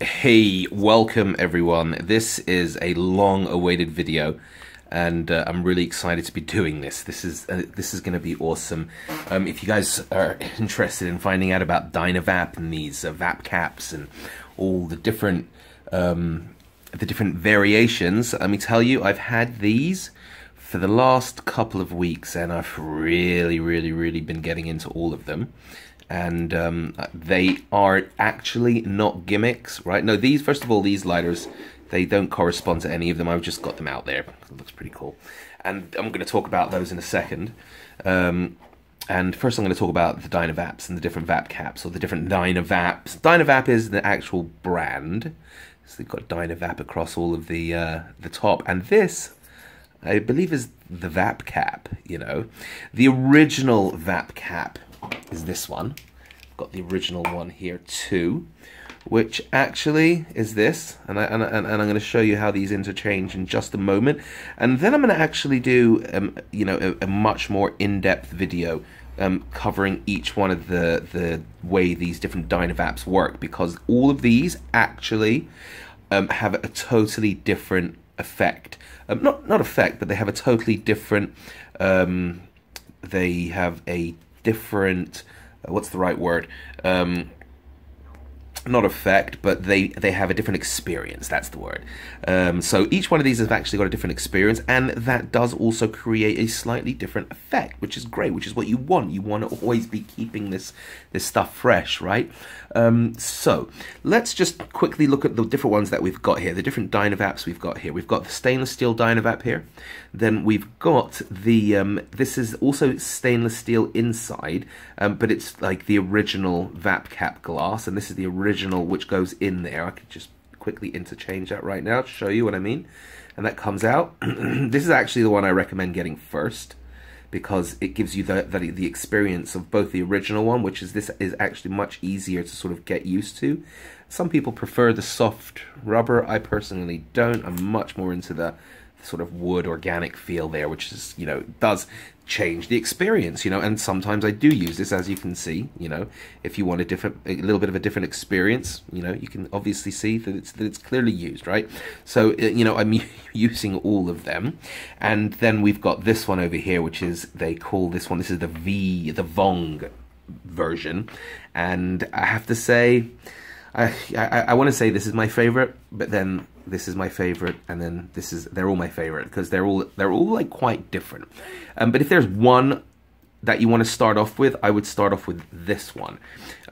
Hey, welcome everyone. This is a long-awaited video, and I'm really excited to be doing this. This is going to be awesome. If you guys are interested in finding out about Dynavap and these Vapcaps and all the different variations, let me tell you, I've had these for the last couple of weeks, and I've really been getting into all of them. And they are actually not gimmicks, right? No, these, first of all, these lighters, they don't correspond to any of them. I've just got them out there. It looks pretty cool. And I'm going to talk about those in a second. And first I'm going to talk about the Dynavaps and the different Vapcaps, or the different Dynavaps. Dynavap is the actual brand. So they've got Dynavap across all of the top. And this, I believe, is the Vapcap, you know. The original Vapcap is this one. I've got the original one here too, which actually is this, and I'm going to show you how these interchange in just a moment, and then I'm going to actually do you know, a much more in-depth video covering each one of the way these different Dynavaps work, because all of these actually have a totally different effect. Not effect, but they have a totally different. They have a different, what's the right word? Not effect, but they have a different experience. That's the word. So each one of these has actually got a different experience, and that does also create a slightly different effect, which is great, which is what you want. You want to always be keeping this stuff fresh, right? So let's just quickly look at the different ones that we've got here, the different Dynavaps we've got here. We've got the stainless steel Dynavap here. Then we've got the, this is also stainless steel inside, but it's like the original Vapcap glass, and this is the original which goes in there. I could just quickly interchange that right now to show you what I mean. And that comes out. This is actually the one I recommend getting first, because it gives you the experience of both the original one, which is this is actually much easier to sort of get used to. Some people prefer the soft rubber. I personally don't. I'm much more into the sort of wood organic feel there, which is, you know, does change the experience, you know. And sometimes I do use this, as you can see, you know. If you want a little bit of a different experience, you know, you can obviously see that it's clearly used, right? So you know, I'm using all of them. And then we've got this one over here, which is, they call this one, this is the vong version. And I have to say, I want to say this is my favorite, but then this is my favorite, and then this is, they're all my favorite, because they're all like quite different. But if there's one that you want to start off with, I would start off with this one.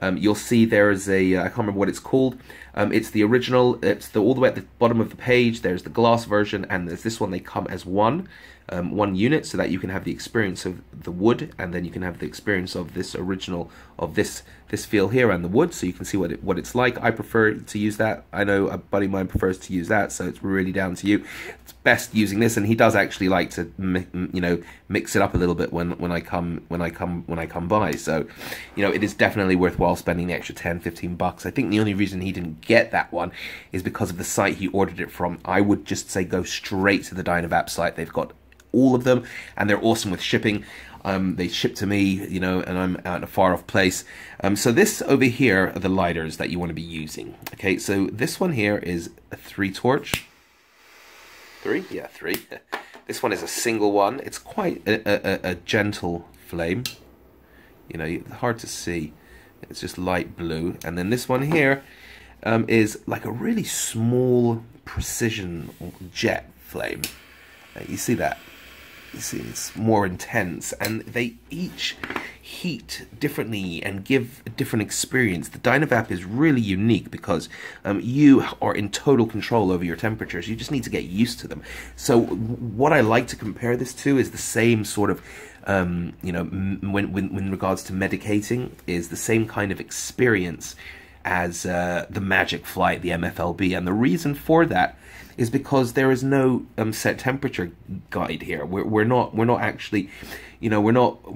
You'll see there's a, I can't remember what it's called. It's the original. It's all the way at the bottom of the page. There's the glass version, and there's this one. They come as one unit, so that you can have the experience of the wood, and then you can have the experience of this original, of this feel here and the wood, so you can see what it's like. I prefer to use that. I know a buddy of mine prefers to use that, so it's really down to you. It's best using this, and he does actually like to, you know, mix it up a little bit when I come by. So, you know, it is definitely worthwhile spending the extra 10-15 bucks. I think the only reason he didn't get that one is because of the site he ordered it from. I would just say go straight to the Dynavap site. They've got all of them, and they're awesome with shipping. They ship to me, you know, and I'm out in a far off place. So this over here are the lighters that you want to be using. Okay, so this one here is a 3 torch. 3? Yeah, 3. This one is a single one. It's quite a gentle flame. You know, hard to see. It's just light blue. And then this one here is like a really small precision jet flame. You see that? You see, it's more intense, and they each heat differently and give a different experience. The Dynavap is really unique because you are in total control over your temperatures. You just need to get used to them. So what I like to compare this to is the same sort of, you know, when regards to medicating, is the same kind of experience as the Magic Flight, the MFLB. And the reason for that is because there is no set temperature guide here. We're not actually, you know, we're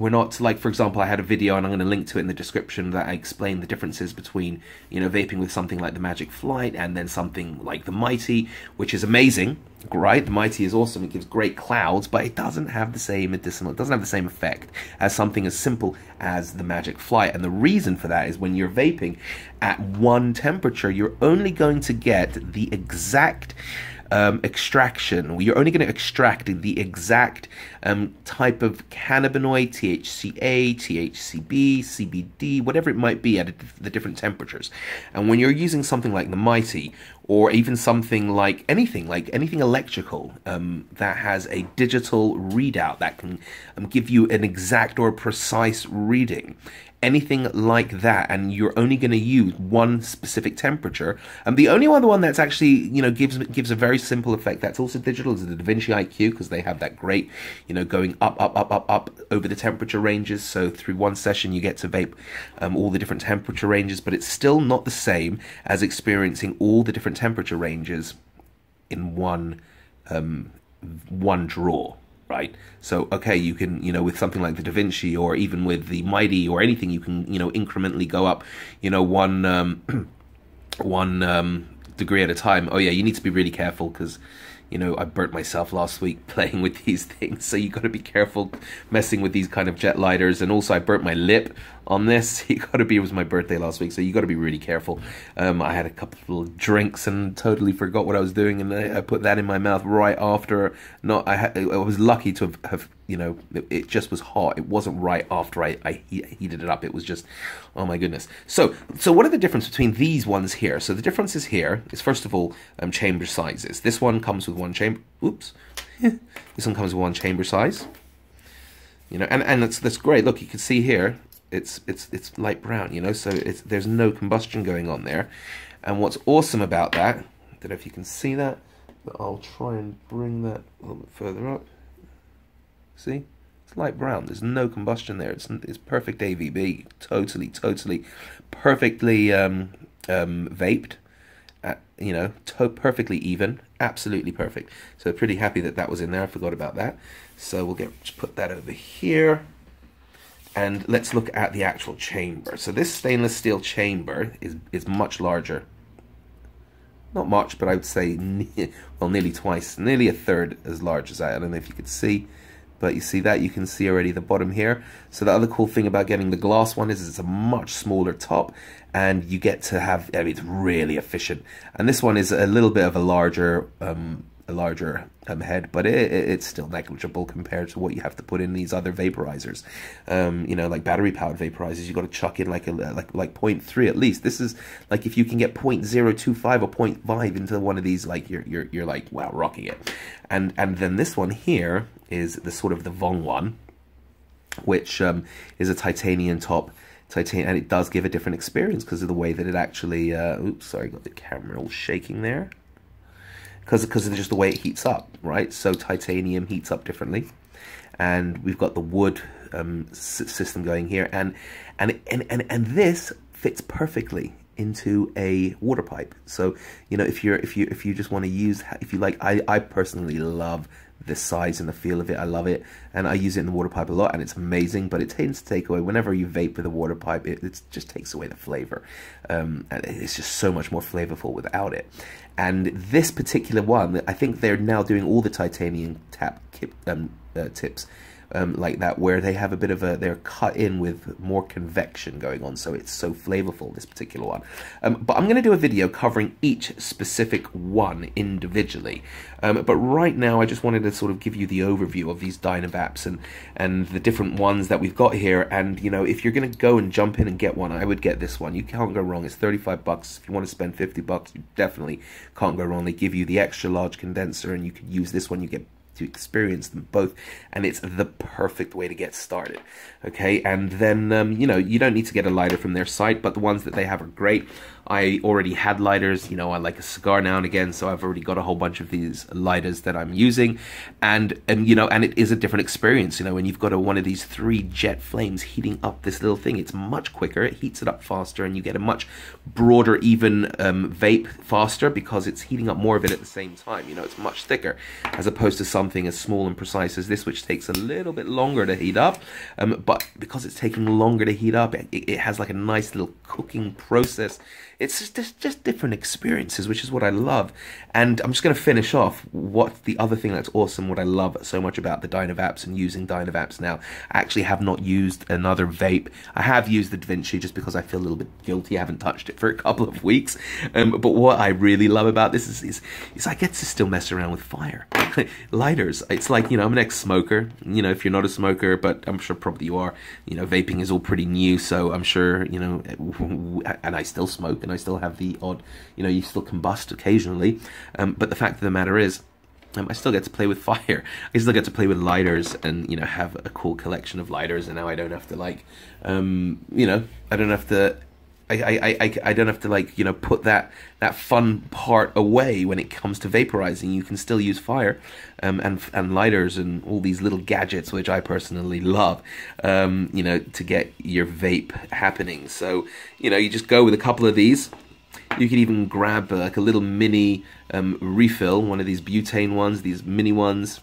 not like, for example, I had a video, and I'm going to link to it in the description, that I explained the differences between, you know, vaping with something like the Magic Flight and then something like the Mighty, which is amazing, right? The Mighty is awesome. It gives great clouds, but it doesn't have the same medicinal, it doesn't have the same effect as something as simple as the Magic Flight. And the reason for that is when you're vaping at one temperature, you're only going to get the exact extraction. You're only going to extract the exact type of cannabinoid, THCA, THCB, CBD, whatever it might be at the different temperatures. And when you're using something like the Mighty, or even something like anything electrical that has a digital readout that can give you an exact or precise reading, anything like that, and you're only going to use one specific temperature, and the only other one that's actually, you know, gives a very simple effect that's also digital is the DaVinci IQ, because they have that great, you know, going up over the temperature ranges. So through one session you get to vape all the different temperature ranges, but it's still not the same as experiencing all the different temperature ranges in one draw. Right, so okay, you can, you know, with something like the DaVinci, or even with the Mighty or anything, you can, you know, incrementally go up, you know, one degree at a time. Oh yeah, you need to be really careful, because, you know, I burnt myself last week playing with these things, so you got to be careful messing with these kind of jet lighters. And also I burnt my lip on this. You got to be, it was my birthday last week, so you got to be really careful. I had a couple of drinks and totally forgot what I was doing, and I put that in my mouth right after. I was lucky to have you know, it just was hot. It wasn't right after I heated it up. It was just, oh my goodness. So what are the difference between these ones here? So the differences here is, first of all, chamber sizes. This one comes with one chamber. Oops. This one comes with one chamber size. You know, and that's great. Look, you can see here, it's light brown. You know, so there's no combustion going on there. And what's awesome about that, I don't know if you can see that, but I'll try and bring that a little bit further up. See, it's light brown. There's no combustion there. It's perfect AVB. Totally perfectly vaped. You know, perfectly even. Absolutely perfect. So pretty happy that was in there. I forgot about that. So we'll just put that over here. And let's look at the actual chamber. So this stainless steel chamber is much larger. Not much, but I would say, well, nearly twice, nearly a third as large as that. I don't know if you could see. But you see that, you can see already the bottom here. So the other cool thing about getting the glass one is it's a much smaller top, and you get to have, I mean, it's really efficient. And this one is a little bit of a larger head, but it's still negligible compared to what you have to put in these other vaporizers. You know, like battery powered vaporizers, you got to chuck in like 0.3 at least. This is like, if you can get 0.025 or 0.5 into one of these, like you're like, wow, rocking it. And then this one here is the sort of the Vong one, which is a titanium top. And it does give a different experience because of the way that it actually, oops, sorry, got the camera all shaking there. Because of just the way it heats up, right? So titanium heats up differently. And we've got the wood system going here. And this fits perfectly into a water pipe. So, you know, if you just want to use, if you like, I personally love the size and the feel of it. I love it, and I use it in the water pipe a lot, and it's amazing. But it tends to take away, whenever you vape with a water pipe, it just takes away the flavor. And it's just so much more flavorful without it. And this particular one, I think they're now doing all the titanium tips like that, where they have a bit of they're cut in with more convection going on, so it's so flavorful, this particular one. But I'm going to do a video covering each specific one individually. But right now I just wanted to sort of give you the overview of these Dynavaps and the different ones that we've got here. And, you know, if you're going to go and jump in and get one, I would get this one. You can't go wrong. It's 35 bucks. If you want to spend 50 bucks, you definitely can't go wrong. They give you the extra large condenser, and you can use this one. You get to experience them both, and it's the perfect way to get started. Okay, and then you know, you don't need to get a lighter from their site, but the ones that they have are great. I already had lighters. You know, I like a cigar now and again, so I've already got a whole bunch of these lighters that I'm using, and you know, and it is a different experience. You know, when you've got one of these 3 jet flames heating up this little thing, it's much quicker, it heats it up faster, and you get a much broader, even vape faster because it's heating up more of it at the same time. You know, it's much thicker as opposed to something as small and precise as this, which takes a little bit longer to heat up. But because it's taking longer to heat up, it has like a nice little cooking process. It's just different experiences, which is what I love. And I'm just going to finish off what the other thing that's awesome, what I love so much about the Dynavaps and using Dynavaps now. I actually have not used another vape. I have used the DaVinci just because I feel a little bit guilty. I haven't touched it for a couple of weeks. But what I really love about this is I get to still mess around with fire. Lighters. It's like, you know, I'm an ex-smoker. You know, if you're not a smoker, but I'm sure probably you are, you know, vaping is all pretty new, so I'm sure, you know, and I still smoke, and I still have the odd, you know, you still combust occasionally, but the fact of the matter is, I still get to play with fire. I still get to play with lighters and, you know, have a cool collection of lighters, and now I don't have to, like, you know, I don't have to, I don't have to, like, you know, put that fun part away when it comes to vaporizing. You can still use fire and lighters and all these little gadgets, which I personally love, you know, to get your vape happening. So, you know, you just go with a couple of these. You can even grab like a little mini refill, one of these butane ones, these mini ones.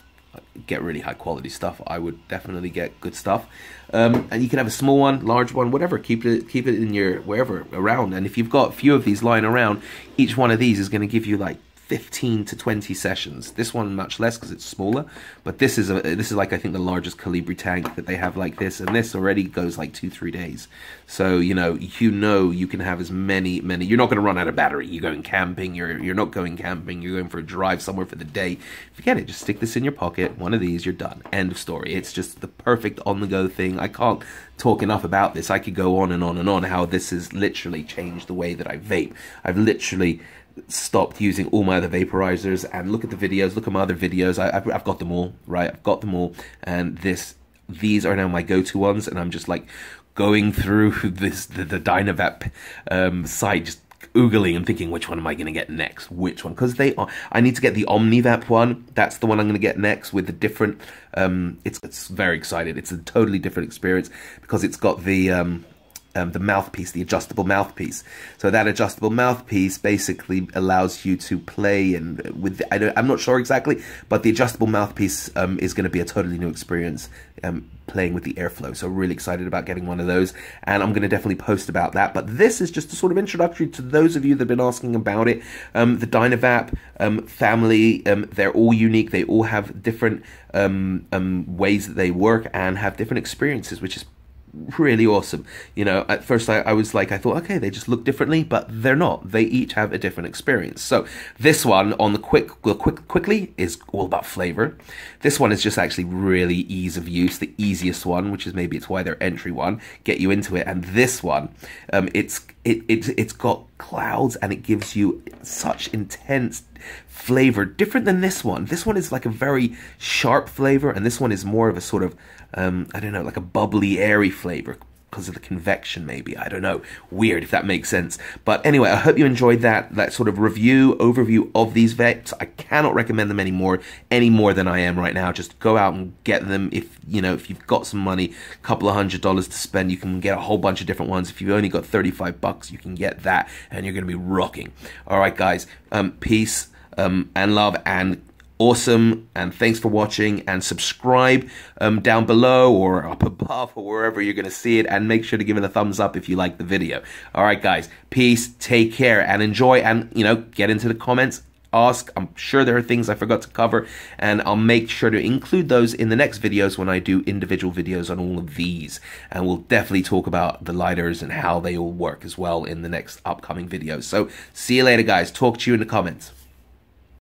Get really high quality stuff. I would definitely get good stuff, and you can have a small one, large one, whatever. Keep it in your wherever around. And if you've got a few of these lying around, each one of these is going to give you like 15 to 20 sessions. This one much less because it's smaller, but this is like, I think, the largest Calibri tank that they have like this, and this already goes like 2-3 days. So you know you can have as many. You're not going to run out of battery. You're going camping. You're not going camping. You're going for a drive somewhere for the day. Forget it. Just stick this in your pocket. One of these, you're done. End of story. It's just the perfect on-the-go thing. I can't talk enough about this. I could go on and on and on how this has literally changed the way that I vape. I've literally stopped using all my other vaporizers, and look at the videos, look at my other videos. I've got them all, right? I've got them all, and these are now my go-to ones, and I'm just like going through the Dynavap site, just oogling and thinking, which one am I going to get next? Which one? Because I need to get the Omnivap one. That's the one I'm going to get next with the different. It's very excited. It's a totally different experience because it's got the mouthpiece, the adjustable mouthpiece. So that adjustable mouthpiece basically allows you to play and with I'm not sure exactly, but the adjustable mouthpiece is going to be a totally new experience playing with the airflow. So really excited about getting one of those, and I'm going to definitely post about that. But this is just a sort of introductory to those of you that have been asking about it. The Dynavap family, they're all unique. They all have different ways that they work and have different experiences, which is really awesome. You know, at first I was like, I thought, okay, they just look differently, but they're not. They each have a different experience. So this one on the quickly is all about flavor. This one is just actually really ease of use, the easiest one, which is maybe it's why they're entry one, get you into it. And this one, it's got clouds, and it gives you such intense flavor, different than this one. This one is like a very sharp flavor, and this one is more of a sort of I don't know, like a bubbly, airy flavor because of the convection, maybe. I don't know. Weird, if that makes sense. But anyway, I hope you enjoyed that sort of overview of these vapes. I cannot recommend them any more than I am right now. Just go out and get them. If you've got some money, a couple of $100 to spend, you can get a whole bunch of different ones. If you've only got 35 bucks, you can get that, and you're going to be rocking. All right, guys. Peace and love and awesome, and thanks for watching, and subscribe down below or up above or wherever you're going to see it, and make sure to give it a thumbs up if you like the video. All right, guys, peace, take care, and enjoy, and get into the comments, ask. I'm sure there are things I forgot to cover, and I'll make sure to include those in the next videos when I do individual videos on all of these, and we'll definitely talk about the lighters and how they all work as well in the next upcoming videos. So see you later, guys. Talk to you in the comments.